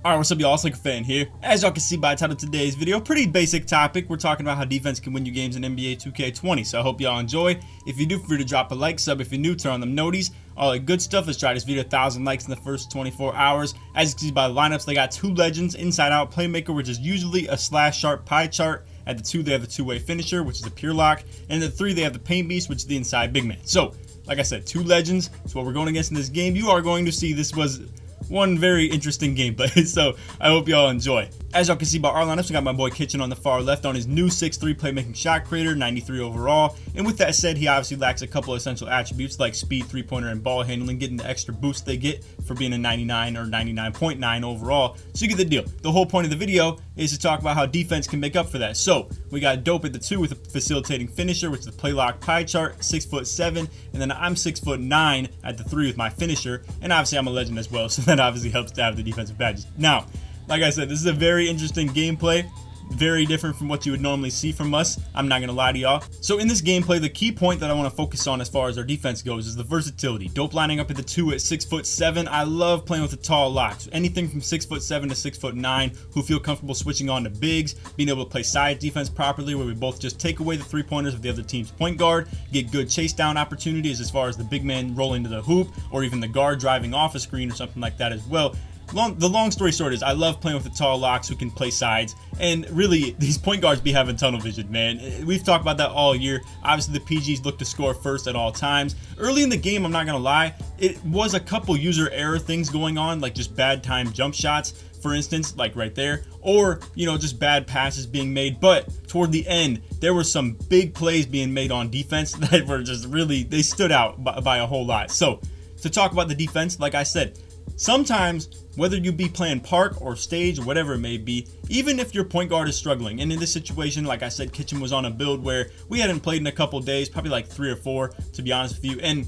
Alright, what's up y'all, it's LakerFan here. As y'all can see by the title of today's video, pretty basic topic. We're talking about how defense can win you games in NBA 2K20, so I hope y'all enjoy. If you do, feel free to drop a like, sub if you're new, turn on them noties, all that good stuff. Let's try this video 1,000 likes in the first 24 hours. As you can see by the lineups, they got two legends, inside out playmaker, which is usually a slash sharp pie chart. At the 2, they have the two-way finisher, which is a pure lock, and at the 3, they have the paint beast, which is the inside big man. So, like I said, two legends. That's what we're going against in this game. You are going to see this was one very interesting gameplay, so I hope y'all enjoy. As y'all can see by our lineups, we got my boy Kitchen on the far left on his new 6'3 playmaking shot creator, 93 overall. And with that said, he obviously lacks a couple of essential attributes like speed, three-pointer, and ball handling, getting the extra boost they get for being a 99 or 99.9 overall. So you get the deal. The whole point of the video is to talk about how defense can make up for that. So we got Dope at the 2 with a facilitating finisher, which is the play lock pie chart, 6'7", and then I'm 6'9" at the 3 with my finisher. And obviously I'm a legend as well, so that obviously helps to have the defensive badges. Now, like I said, this is a very interesting gameplay, very different from what you would normally see from us. I'm not gonna lie to y'all. So in this gameplay, the key point that I want to focus on as far as our defense goes is the versatility. Dope lining up at the 2 at 6'7". I love playing with the tall locks. Anything from 6'7" to 6'9" who feel comfortable switching on to bigs, being able to play side defense properly, where we both just take away the three-pointers of the other team's point guard, get good chase down opportunities as far as the big man rolling to the hoop, or even the guard driving off a screen or something like that as well. The long story short is I love playing with the tall locks who can play sides, and really these point guards be having tunnel vision, man. We've talked about that all year. Obviously the PGs look to score first at all times. Early in the game, I'm not gonna lie, it was a couple user error things going on, like just bad time jump shots, for instance, like right there, or just bad passes being made. But toward the end, there were some big plays being made on defense that were just really, they stood out by a whole lot. So to talk about the defense, like I said, sometimes, whether you be playing park or stage or whatever it may be, even if your point guard is struggling, and in this situation, like I said, Kitchen was on a build where we hadn't played in a couple days, probably like 3 or 4, to be honest with you, and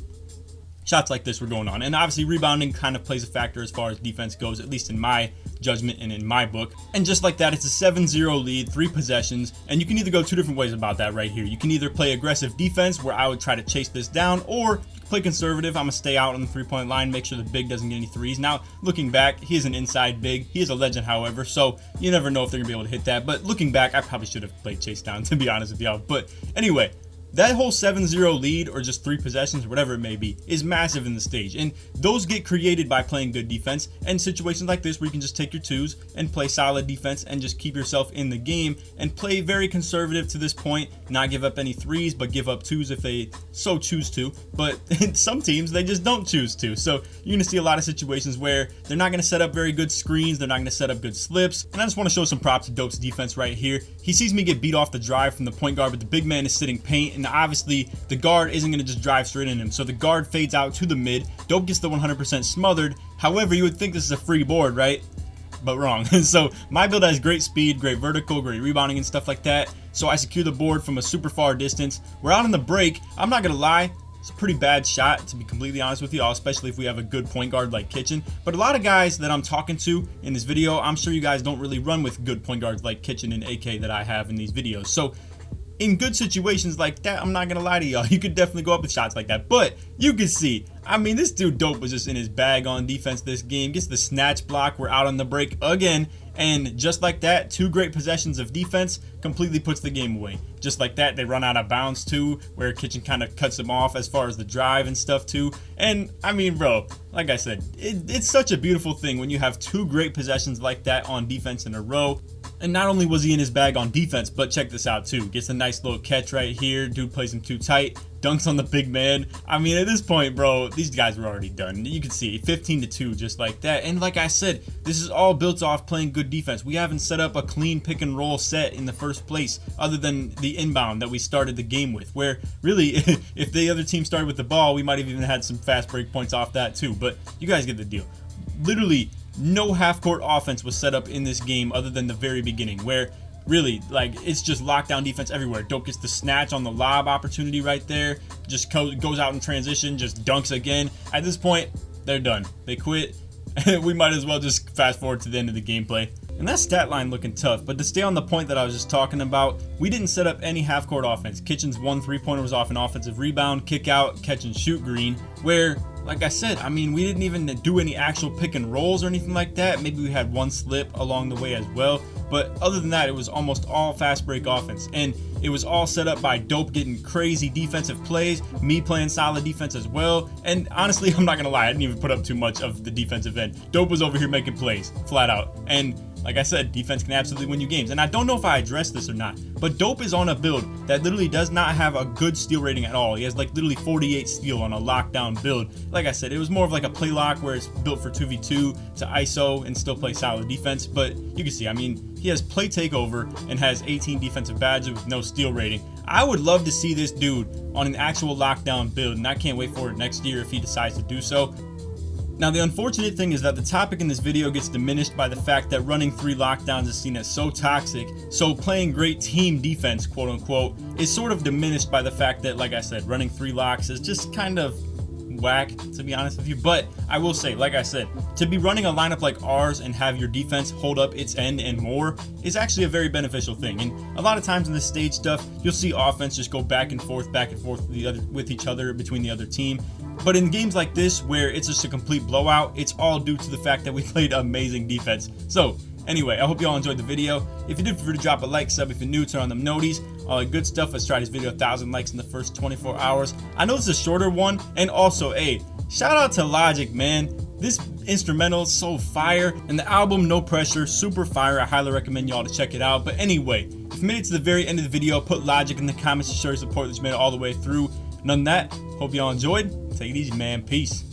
shots like this were going on. And obviously rebounding kind of plays a factor as far as defense goes, at least in my judgment and in my book. And just like that, it's a 7-0 lead, 3 possessions, and you can either go 2 different ways about that right here. You can either play aggressive defense, where I would try to chase this down, or play conservative. I'm gonna stay out on the three-point line, make sure the big doesn't get any threes. Now, looking back, he is an inside big. He is a legend, however, so you never know if they're gonna be able to hit that. But looking back, I probably should have played chase down, to be honest with y'all. But anyway, that whole 7-0 lead, or just 3 possessions, whatever it may be, is massive in the stage. And those get created by playing good defense, and situations like this where you can just take your 2s and play solid defense and just keep yourself in the game and play very conservative to this point, not give up any 3s, but give up 2s if they so choose to. But in some teams, they just don't choose to. So you're gonna see a lot of situations where they're not gonna set up very good screens, they're not gonna set up good slips. And I just wanna show some props to Dope's defense right here. He sees me get beat off the drive from the point guard, but the big man is sitting paint, and obviously the guard isn't going to just drive straight in him, so the guard fades out to the mid. Dope gets the 100% smothered. However, you would think this is a free board, right? But wrong. So my build has great speed, great vertical, great rebounding and stuff like that, so I secure the board from a super far distance. We're out on the break. I'm not gonna lie, it's a pretty bad shot, to be completely honest with you all, especially if we have a good point guard like Kitchen. But a lot of guys that I'm talking to in this video, I'm sure you guys don't really run with good point guards like Kitchen and AK that I have in these videos. So in good situations like that, I'm not gonna lie to y'all, you could definitely go up with shots like that. But you can see, I mean, this dude Dope was just in his bag on defense this game. Gets the snatch block. We're out on the break again, and just like that, 2 great possessions of defense completely puts the game away. Just like that, they run out of bounds too, where Kitchen kind of cuts them off as far as the drive and stuff too. And I mean, bro, like I said, it's such a beautiful thing when you have 2 great possessions like that on defense in a row. And not only was he in his bag on defense, but check this out too. Gets a nice little catch right here. Dude plays him too tight. Dunks on the big man. I mean, at this point, bro, these guys were already done. You can see 15-2 just like that. And like I said, this is all built off playing good defense. We haven't set up a clean pick and roll set in the first place, other than the inbound that we started the game with, where really, if the other team started with the ball, we might have even had some fast break points off that too. But you guys get the deal. Literally, no half-court offense was set up in this game other than the very beginning, where really, like, it's just lockdown defense everywhere. Dope gets the snatch on the lob opportunity right there, just goes out in transition, just dunks again. At this point, they're done. They quit. We might as well just fast forward to the end of the gameplay. And that stat line looking tough, but to stay on the point that I was just talking about, we didn't set up any half-court offense. Kitchen's 1 3-pointer was off an offensive rebound, kick out, catch and shoot green, where like I said, I mean, we didn't even do any actual pick and rolls or anything like that. Maybe we had one slip along the way as well. But other than that, it was almost all fast break offense. And it was all set up by Dope getting crazy defensive plays, me playing solid defense as well. And honestly, I'm not gonna lie, I didn't even put up too much of the defensive end. Dope was over here making plays, flat out. And like I said, defense can absolutely win you games. And I don't know if I addressed this or not, but Dope is on a build that literally does not have a good steal rating at all. He has like literally 48 steal on a lockdown build. Like I said, it was more of like a play lock where it's built for 2v2 to ISO and still play solid defense. But you can see, I mean, he has play takeover and has 18 defensive badges with no steal rating. I would love to see this dude on an actual lockdown build, and I can't wait for it next year if he decides to do so. Now, the unfortunate thing is that the topic in this video gets diminished by the fact that running 3 lockdowns is seen as so toxic, so playing great team defense, quote unquote, is sort of diminished by the fact that, like I said, running 3 locks is just kind of whack, to be honest with you. But I will say, like I said, to be running a lineup like ours and have your defense hold up its end and more is actually a very beneficial thing. And a lot of times in this stage stuff, you'll see offense just go back and forth with each other between the other team. But in games like this, where it's just a complete blowout, it's all due to the fact that we played amazing defense. So anyway, I hope you all enjoyed the video. If you did, feel free to drop a like, sub if you're new, turn on them noties, all that good stuff. Let's try this video 1,000 likes in the first 24 hours. I know this is a shorter one, and also, hey, shout out to Logic, man. This instrumental is so fire, and the album, No Pressure, super fire. I highly recommend y'all to check it out. But anyway, if you made it to the very end of the video, put Logic in the comments to show your support that you made it all the way through. And other than that, hope y'all enjoyed. Take it easy, man. Peace.